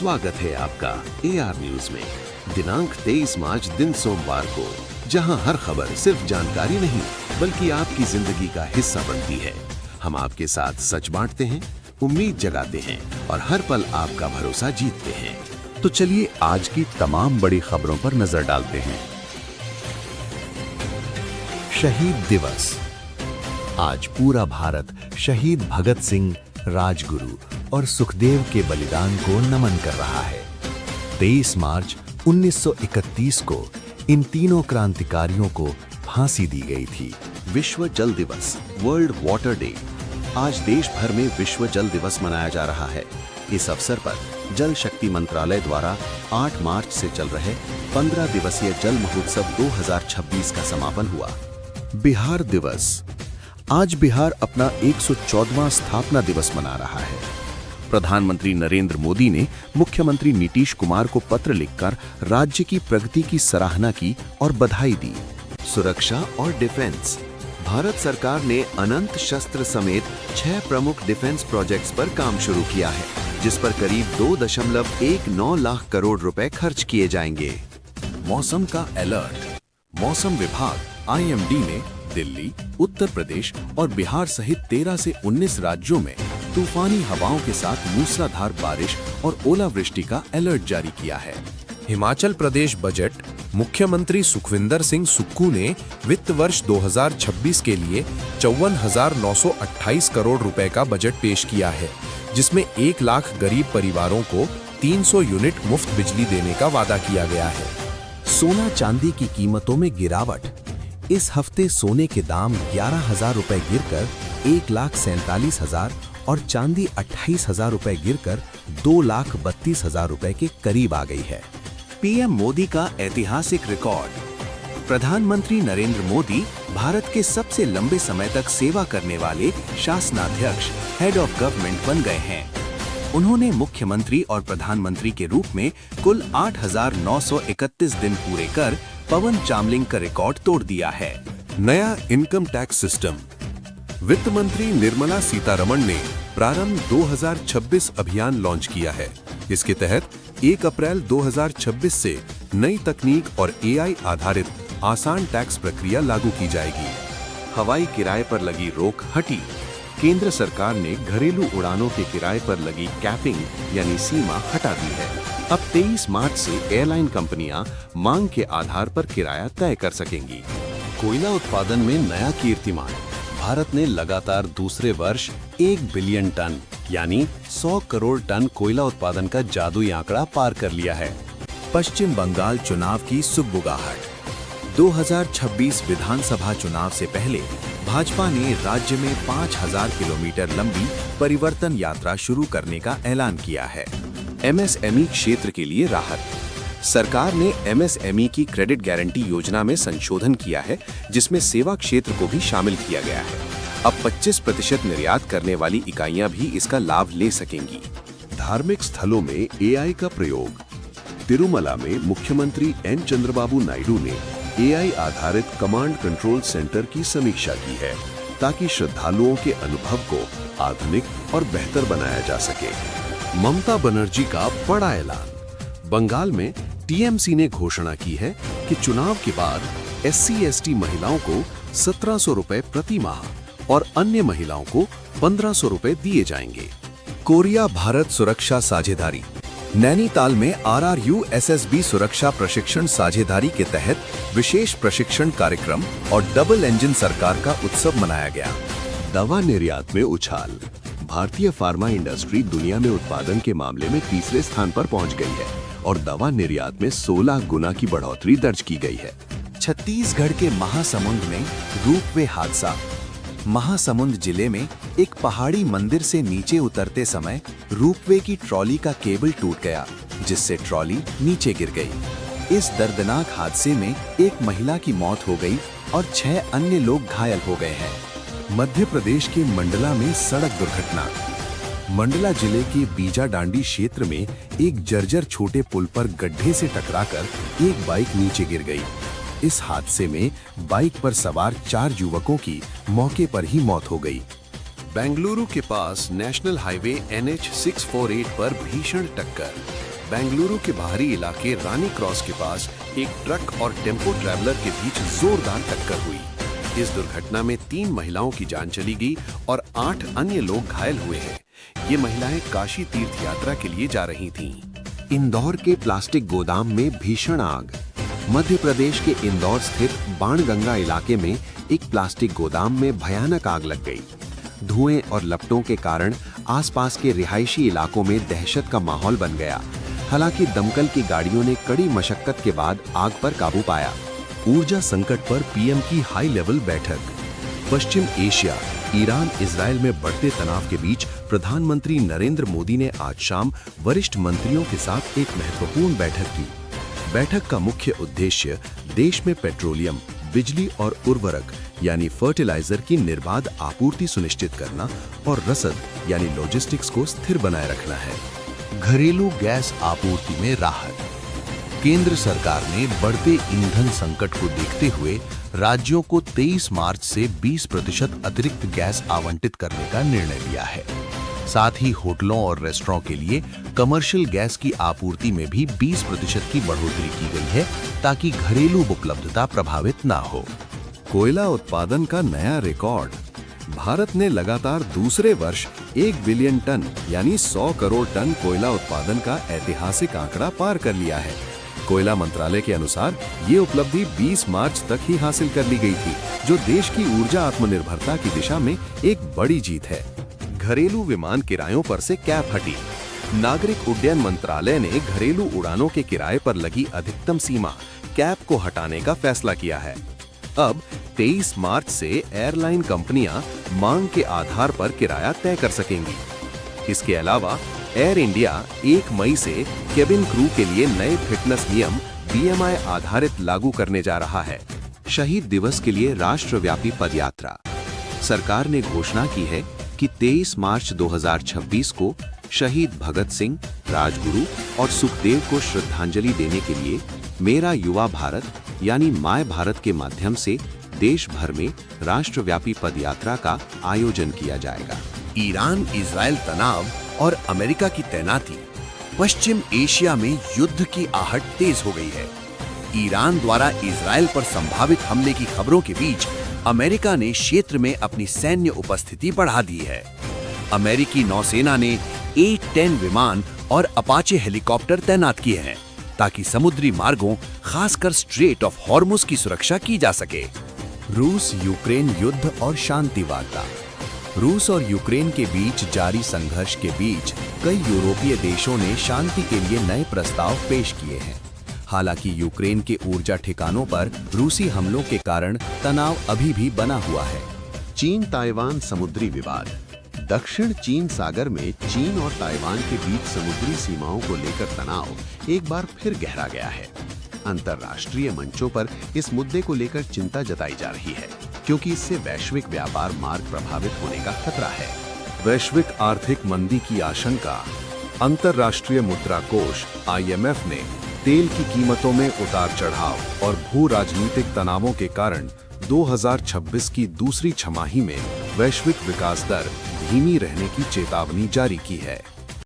स्वागत है आपका AR न्यूज में। दिनांक 23 मार्च दिन सोमवार को, जहां हर खबर सिर्फ जानकारी नहीं बल्कि आपकी जिंदगी का हिस्सा बनती है। हम आपके साथ सच बांटते हैं, उम्मीद जगाते हैं और हर पल आपका भरोसा जीतते हैं। तो चलिए आज की तमाम बड़ी खबरों पर नजर डालते हैं। शहीद दिवस। आज पूरा भारत शहीद भगत सिंह, राजगुरु और सुखदेव के बलिदान को नमन कर रहा है। 23 मार्च 1931 को इन तीनों क्रांतिकारियों को फांसी दी गई थी। विश्व जल दिवस, वर्ल्ड वाटर डे। आज देश भर में विश्व जल दिवस मनाया जा रहा है। इस अवसर पर जल शक्ति मंत्रालय द्वारा 8 मार्च से चल रहे 15 दिवसीय जल महोत्सव 2026 का समापन हुआ। बिहार दिवस। आज बिहार अपना 114वां स्थापना दिवस मना रहा है। प्रधानमंत्री नरेंद्र मोदी ने मुख्यमंत्री नीतीश कुमार को पत्र लिखकर राज्य की प्रगति की सराहना की और बधाई दी। सुरक्षा और डिफेंस। भारत सरकार ने अनंत शस्त्र समेत 6 प्रमुख डिफेंस प्रोजेक्ट्स पर काम शुरू किया है, जिस पर करीब 2.19 लाख करोड़ रुपए खर्च किए जाएंगे। मौसम का अलर्ट। मौसम विभाग IMD ने दिल्ली, उत्तर प्रदेश और बिहार सहित 13 से 19 राज्यों में तूफानी हवाओं के साथ मूसलाधार बारिश और ओलावृष्टि का अलर्ट जारी किया है। हिमाचल प्रदेश बजट। मुख्यमंत्री सुखविंदर सिंह सुक्खू ने वित्त वर्ष 2026 के लिए 54,928 करोड़ रुपए का बजट पेश किया है, जिसमें 1 लाख गरीब परिवारों को 300 यूनिट मुफ्त बिजली देने का वादा किया गया है। सोना चांदी की कीमतों में गिरावट। इस हफ्ते सोने के दाम 11,000 रुपए गिरकर 1,47,000 और चांदी 28,000 रुपए गिरकर 2,32,000 रुपए के करीब आ गई है। PM मोदी का ऐतिहासिक रिकॉर्ड। प्रधानमंत्री नरेंद्र मोदी भारत के सबसे लंबे समय तक सेवा करने वाले शासनाध्यक्ष हेड ऑफ गवर्नमेंट बन गए हैं। उन्होंने मुख्यमंत्री और प्रधानमंत्री के रूप में कुल 8,931 दिन पूरे कर पवन चामलिंग का रिकॉर्ड तोड़ दिया है। नया इनकम टैक्स सिस्टम। वित्त मंत्री निर्मला सीतारमण ने प्रारंभ 2026 अभियान लॉन्च किया है। इसके तहत 1 अप्रैल 2026 से नई तकनीक और AI आधारित आसान टैक्स प्रक्रिया लागू की जाएगी। हवाई किराए पर लगी रोक हटी। केंद्र सरकार ने घरेलू उड़ानों के किराए पर लगी कैपिंग यानी सीमा हटा दी है। अब 23 मार्च से एयरलाइन कंपनियां मांग के आधार पर किराया तय कर सकेंगी। कोयला उत्पादन में नया कीर्तिमान। भारत ने लगातार दूसरे वर्ष 1 बिलियन टन यानी 100 करोड़ टन कोयला उत्पादन का जादुई आंकड़ा पार कर लिया है। पश्चिम बंगाल चुनाव की सुगबुगाहट। 2026 विधानसभा चुनाव से पहले भाजपा ने राज्य में 5,000 किलोमीटर लंबी परिवर्तन यात्रा शुरू करने का ऐलान किया है। MSME क्षेत्र के लिए राहत। सरकार ने MSME की क्रेडिट गारंटी योजना में संशोधन किया है, जिसमें सेवा क्षेत्र को भी शामिल किया गया है। अब 25% निर्यात करने वाली इकाइयां भी इसका लाभ ले सकेंगी। धार्मिक स्थलों में AI का प्रयोग। तिरुमला में मुख्यमंत्री N चंद्रबाबू नायडू ने AI आधारित कमांड कंट्रोल सेंटर की समीक्षा की है, ताकि श्रद्धालुओं के अनुभव को आधुनिक और बेहतर बनाया जा सके। ममता बनर्जी का बड़ा ऐलान। बंगाल में TMC ने घोषणा की है कि चुनाव के बाद SC/ST महिलाओं को 1,700 रुपए प्रति माह और अन्य महिलाओं को 1,500 रुपए दिए जाएंगे। कोरिया भारत सुरक्षा साझेदारी। नैनीताल में RRU SSB सुरक्षा प्रशिक्षण साझेदारी के तहत विशेष प्रशिक्षण कार्यक्रम और डबल इंजन सरकार का उत्सव मनाया गया। दवा निर्यात में उछाल। भारतीय फार्मा इंडस्ट्री दुनिया में उत्पादन के मामले में तीसरे स्थान पर पहुंच गई है और दवा निर्यात में 16 गुना की बढ़ोतरी दर्ज की गई है। छत्तीसगढ़ के महासमुंद में रोपवे हादसा। महासमुंद जिले में एक पहाड़ी मंदिर से नीचे उतरते समय रोपवे की ट्रॉली का केबल टूट गया, जिससे ट्रॉली नीचे गिर गई। इस दर्दनाक हादसे में एक महिला की मौत हो गई और 6 अन्य लोग घायल हो गए हैं। मध्य प्रदेश के मंडला में सड़क दुर्घटना। मंडला जिले के बीजाडांडी क्षेत्र में एक जर्जर छोटे पुल पर गड्ढे से टकराकर एक बाइक नीचे गिर गई। इस हादसे में बाइक पर सवार 4 युवकों की मौके पर ही मौत हो गई। बेंगलुरु के पास नेशनल हाईवे NH 648 पर भीषण टक्कर। बेंगलुरु के बाहरी इलाके रानी क्रॉस के पास एक ट्रक और टेम्पो ट्रैवलर के बीच जोरदार टक्कर हुई। इस दुर्घटना में 3 महिलाओं की जान चली गई और 8 अन्य लोग घायल हुए हैं। ये महिलाएं काशी तीर्थ यात्रा के लिए जा रही थीं। इंदौर के प्लास्टिक गोदाम में भीषण आग। मध्य प्रदेश के इंदौर स्थित बाणगंगा इलाके में एक प्लास्टिक गोदाम में भयानक आग लग गई। धुएं और लपटों के कारण आसपास के रिहायशी इलाकों में दहशत का माहौल बन गया। हालांकि दमकल की गाड़ियों ने कड़ी मशक्कत के बाद आग पर काबू पाया। ऊर्जा संकट पर पीएम की हाई लेवल बैठक। पश्चिम एशिया, ईरान इजरायल में बढ़ते तनाव के बीच प्रधानमंत्री नरेंद्र मोदी ने आज शाम वरिष्ठ मंत्रियों के साथ एक महत्वपूर्ण बैठक की। बैठक का मुख्य उद्देश्य देश में पेट्रोलियम, बिजली और उर्वरक यानी फर्टिलाइजर की निर्बाध आपूर्ति सुनिश्चित करना और रसद यानी लॉजिस्टिक्स को स्थिर बनाए रखना है। घरेलू गैस आपूर्ति में राहत। केंद्र सरकार ने बढ़ते ईंधन संकट को देखते हुए राज्यों को 23 मार्च से 20% अतिरिक्त गैस आवंटित करने का निर्णय लिया है। साथ ही होटलों और रेस्टोरेंट के लिए कमर्शियल गैस की आपूर्ति में भी 20% की बढ़ोतरी की गई है ताकि घरेलू उपलब्धता प्रभावित ना हो। कोयला उत्पादन का नया रिकॉर्ड। भारत ने लगातार दूसरे वर्ष 1 बिलियन टन यानी 100 करोड़ टन कोयला उत्पादन का ऐतिहासिक आंकड़ा पार कर लिया है। कोयला मंत्रालय के अनुसार ये उपलब्धि 20 मार्च तक ही हासिल कर ली गई थी, जो देश की ऊर्जा आत्मनिर्भरता की दिशा में एक बड़ी जीत है। घरेलू विमान किरायों पर से कैप हटी। नागरिक उड्डयन मंत्रालय ने घरेलू उड़ानों के किराए पर लगी अधिकतम सीमा कैप को हटाने का फैसला किया है। अब 23 मार्च से एयरलाइन कंपनियां मांग के आधार पर किराया तय कर सकेंगी। इसके अलावा एयर इंडिया 1 मई से केबिन क्रू के लिए नए फिटनेस नियम BMI आधारित लागू करने जा रहा है। शहीद दिवस के लिए राष्ट्रव्यापी पदयात्रा। सरकार ने घोषणा की है कि 23 मार्च 2026 को शहीद भगत सिंह, राजगुरु और सुखदेव को श्रद्धांजलि देने के लिए मेरा युवा भारत यानी माय भारत के माध्यम से देश भर में राष्ट्रव्यापी पदयात्रा का आयोजन किया जाएगा। ईरान इजरायल तनाव और अमेरिका की तैनाती। पश्चिम एशिया में युद्ध की आहट तेज हो गई है। ईरान द्वारा इजरायल पर संभावित हमले की खबरों के बीच अमेरिका ने क्षेत्र में अपनी सैन्य उपस्थिति बढ़ा दी है। अमेरिकी नौसेना ने A-10 विमान और अपाचे हेलीकॉप्टर तैनात किए हैं ताकि समुद्री मार्गों, खासकर स्ट्रेट ऑफ हॉर्मुज की सुरक्षा की जा सके। रूस यूक्रेन युद्ध और शांति वार्ता। रूस और यूक्रेन के बीच जारी संघर्ष के बीच कई यूरोपीय देशों ने शांति के लिए नए प्रस्ताव पेश किए हैं। हालांकि यूक्रेन के ऊर्जा ठिकानों पर रूसी हमलों के कारण तनाव अभी भी बना हुआ है। चीन ताइवान समुद्री विवाद। दक्षिण चीन सागर में चीन और ताइवान के बीच समुद्री सीमाओं को लेकर तनाव एक बार फिर गहरा गया है। अंतर्राष्ट्रीय मंचों पर इस मुद्दे को लेकर चिंता जताई जा रही है, क्योंकि इससे वैश्विक व्यापार मार्ग प्रभावित होने का खतरा है। वैश्विक आर्थिक मंदी की आशंका। अंतर्राष्ट्रीय मुद्रा कोष IMF ने तेल की कीमतों में उतार चढ़ाव और भू राजनीतिक तनावों के कारण 2026 की दूसरी छमाही में वैश्विक विकास दर धीमी रहने की चेतावनी जारी की है।